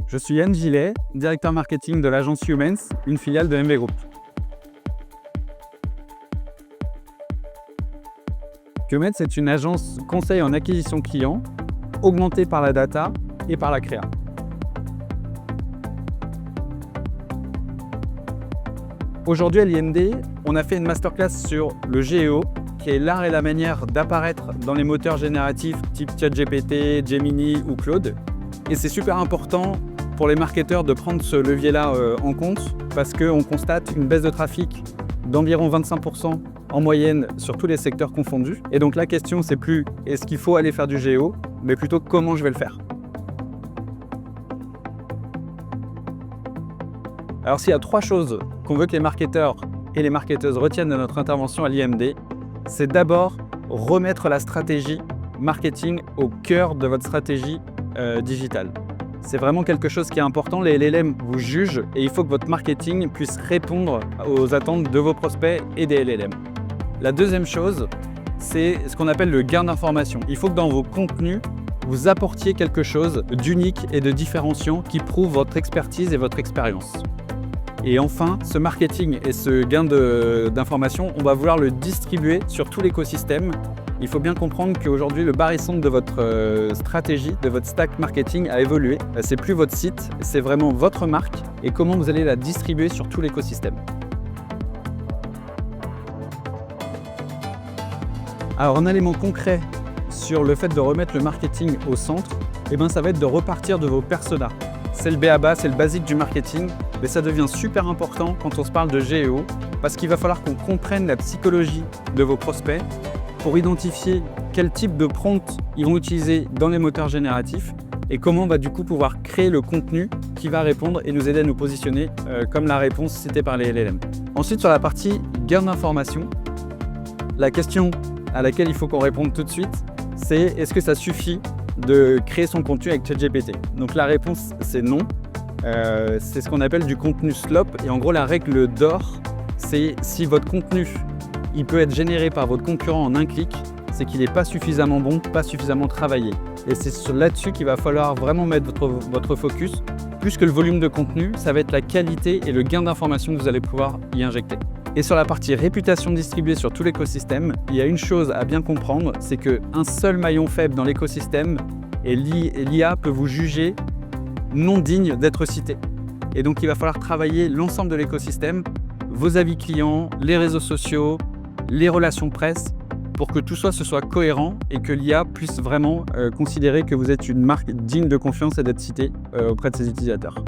Je suis Yann Gillet, directeur marketing de l'agence Humens, une filiale de MV Group. Humens est une agence conseil en acquisition client, augmentée par la data et par la créa. Aujourd'hui à l'IMD, on a fait une masterclass sur le GEO, qui est l'art et la manière d'apparaître dans les moteurs génératifs type ChatGPT, Gemini ou Claude. Et c'est super important pour les marketeurs de prendre ce levier-là en compte parce qu'on constate une baisse de trafic d'environ 25% en moyenne sur tous les secteurs confondus. Et donc la question, c'est plus est-ce qu'il faut aller faire du GEO, mais plutôt comment je vais le faire. Alors s'il y a 3 choses qu'on veut que les marketeurs et les marketeuses retiennent de notre intervention à l'IMD, c'est d'abord remettre la stratégie marketing au cœur de votre stratégie digitale. C'est vraiment quelque chose qui est important. Les LLM vous jugent et il faut que votre marketing puisse répondre aux attentes de vos prospects et des LLM. La deuxième chose, c'est ce qu'on appelle le gain d'information. Il faut que dans vos contenus, vous apportiez quelque chose d'unique et de différenciant qui prouve votre expertise et votre expérience. Et enfin, ce marketing et ce gain d'information, on va vouloir le distribuer sur tout l'écosystème. Il faut bien comprendre qu'aujourd'hui, le barycentre de votre stratégie, de votre stack marketing a évolué. C'est plus votre site, c'est vraiment votre marque et comment vous allez la distribuer sur tout l'écosystème. Alors, un élément concret sur le fait de remettre le marketing au centre, ça va être de repartir de vos personas. C'est le b.a.-ba, c'est le basique du marketing, mais ça devient super important quand on se parle de GEO parce qu'il va falloir qu'on comprenne la psychologie de vos prospects pour identifier quel type de prompt ils vont utiliser dans les moteurs génératifs et comment on va du coup pouvoir créer le contenu qui va répondre et nous aider à nous positionner comme la réponse citée par les LLM. Ensuite, sur la partie gain d'information, la question à laquelle il faut qu'on réponde tout de suite, c'est est-ce que ça suffit de créer son contenu avec ChatGPT? Donc la réponse, c'est non. C'est ce qu'on appelle du contenu slop. Et en gros, la règle d'or, c'est si votre contenu il peut être généré par votre concurrent en un clic, c'est qu'il n'est pas suffisamment bon, pas suffisamment travaillé. Et c'est là-dessus qu'il va falloir vraiment mettre votre focus. Plus que le volume de contenu, ça va être la qualité et le gain d'information que vous allez pouvoir y injecter. Et sur la partie réputation distribuée sur tout l'écosystème, il y a une chose à bien comprendre, c'est qu'un seul maillon faible dans l'écosystème et l'IA peut vous juger non digne d'être cité. Et donc il va falloir travailler l'ensemble de l'écosystème, vos avis clients, les réseaux sociaux, les relations presse, pour que tout ce soit cohérent et que l'IA puisse vraiment considérer que vous êtes une marque digne de confiance et d'être citée auprès de ses utilisateurs.